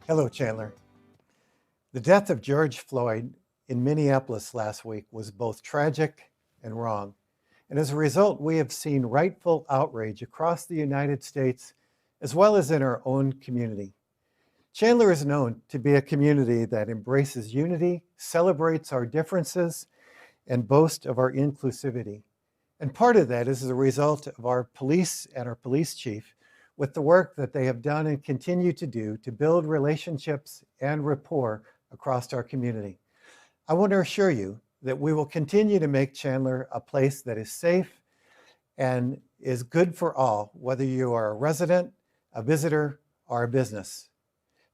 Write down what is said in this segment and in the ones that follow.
Hello, Chandler. The death of George Floyd in Minneapolis last week was both tragic and wrong. And as a result, we have seen rightful outrage across the United States as well as in our own community. Chandler is known to be a community that embraces unity, celebrates our differences, and boasts of our inclusivity. And part of that is as a result of our police and our police chief with the work that they have done and continue to do to build relationships and rapport across our community. I want to assure you that we will continue to make Chandler a place that is safe and is good for all, whether you are a resident, a visitor, or a business.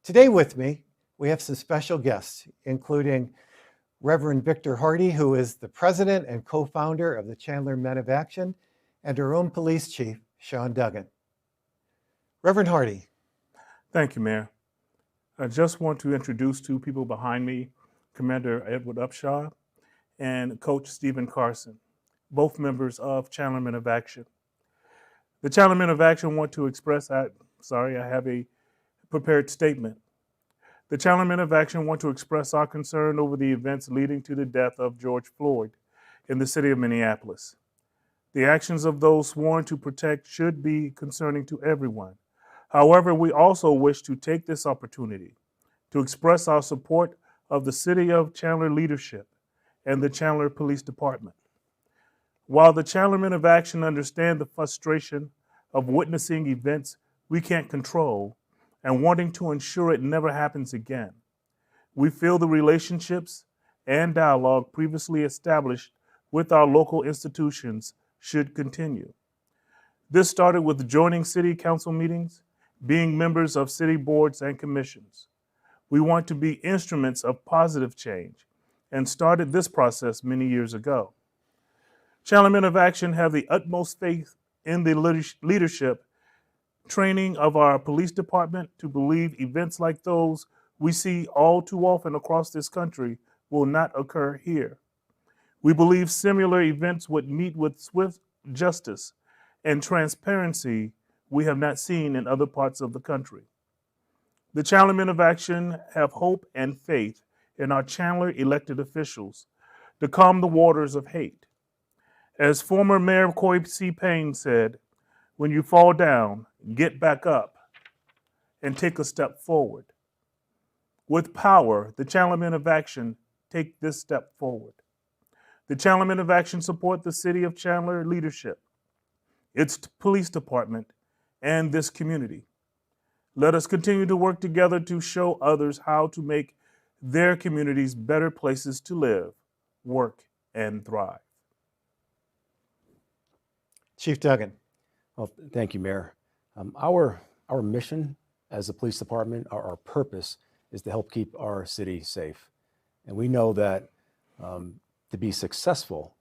Today with me, we have some special guests, including Reverend Victor Hartke, who is the president and co-founder of the Chandler Men of Action, and our own police chief, Sean Duggan. Reverend Hartke. Thank you, Mayor. I just want to introduce two people behind me, Commander Edward Upshaw and Coach Stephen Carson, both members of Chandler Men of Action. The Chandler Men of Action want to express, I have a prepared statement. The Chandler Men of Action want to express our concern over the events leading to the death of George Floyd in the city of Minneapolis. The actions of those sworn to protect should be concerning to everyone. However, we also wish to take this opportunity to express our support of the City of Chandler leadership and the Chandler Police Department. While the Chandler Men of Action understand the frustration of witnessing events we can't control and wanting to ensure it never happens again, we feel the relationships and dialogue previously established with our local institutions should continue. This started with joining city council meetings, being members of city boards and commissions. We want to be instruments of positive change and started this process many years ago. Chandler Men of Action have the utmost faith in the leadership training of our police department to believe events like those we see all too often across this country will not occur here. We believe similar events would meet with swift justice and transparency we have not seen in other parts of the country. The Chandler Men of Action have hope and faith in our Chandler elected officials to calm the waters of hate. As former Mayor Corey C. Payne said, when you fall down, get back up and take a step forward. With power, the Chandler Men of Action take this step forward. The Chandler Men of Action support the City of Chandler leadership, its police department, and this community. Let us continue to work together to show others how to make their communities better places to live, work, and thrive. Chief Duggan. Well, thank you, Mayor. Our mission as a police department, our purpose is to help keep our city safe. And we know that to be successful,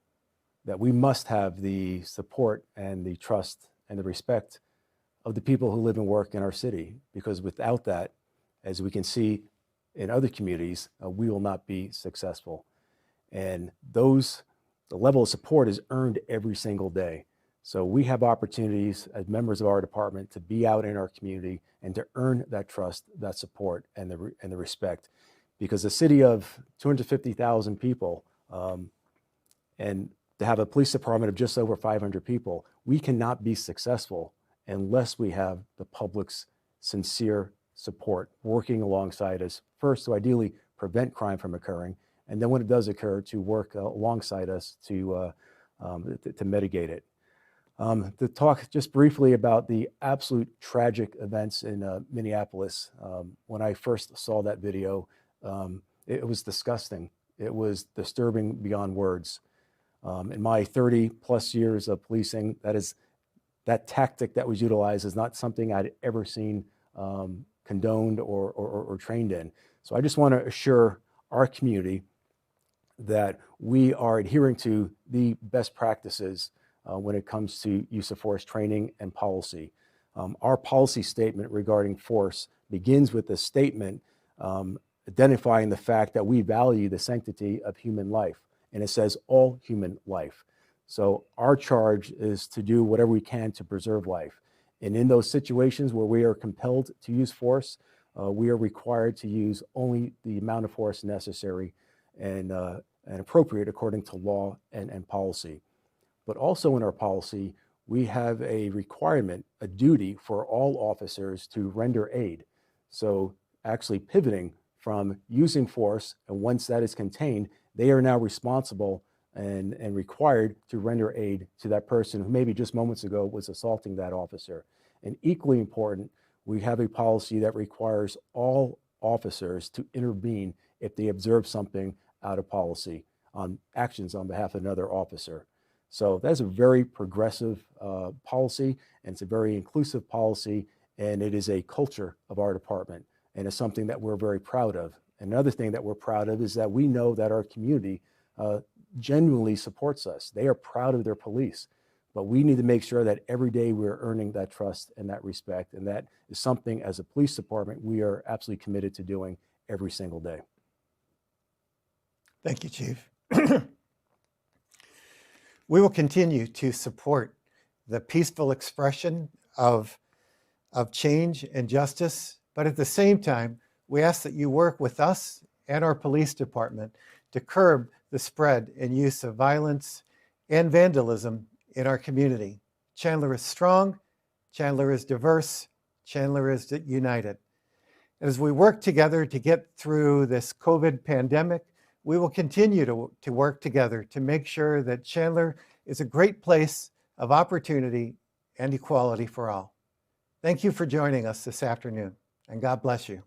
that we must have the support and the trust and the respect of the people who live and work in our city, because without that, as we can see in other communities, we will not be successful. And the level of support is earned every single day. So we have opportunities as members of our department to be out in our community and to earn that trust, that support, and the respect. Because a city of 250,000 people, and to have a police department of just over 500 people, we cannot be successful unless we have the public's sincere support working alongside us, first to ideally prevent crime from occurring, and then when it does occur, to work alongside us to mitigate it. To talk just briefly about the absolute tragic events in Minneapolis, when I first saw that video, it was disgusting. It was disturbing beyond words. In my 30 plus years of policing, that tactic that was utilized is not something I'd ever seen condoned or trained in. So I just want to assure our community that we are adhering to the best practices when it comes to use of force training and policy. Our policy statement regarding force begins with a statement identifying the fact that we value the sanctity of human life, and it says all human life. So our charge is to do whatever we can to preserve life. And in those situations where we are compelled to use force, we are required to use only the amount of force necessary and appropriate according to law and policy. But also in our policy, we have a requirement, a duty for all officers to render aid. So actually pivoting from using force, and once that is contained, they are now responsible and required to render aid to that person who maybe just moments ago was assaulting that officer. And equally important, we have a policy that requires all officers to intervene if they observe something out of policy on actions on behalf of another officer. So that's a very progressive policy, and it's a very inclusive policy, and it is a culture of our department, and it's something that we're very proud of. Another thing that we're proud of is that we know that our community genuinely supports us. They are proud of their police, but we need to make sure that every day we're earning that trust and that respect, and that is something as a police department we are absolutely committed to doing every single day. Thank you, Chief. We will continue to support the peaceful expression of change and justice, but at the same time, we ask that you work with us and our police department to curb the spread and use of violence and vandalism in our community. Chandler is strong, Chandler is diverse, Chandler is united. As we work together to get through this COVID pandemic, we will continue to work together to make sure that Chandler is a great place of opportunity and equality for all. Thank you for joining us this afternoon, and God bless you.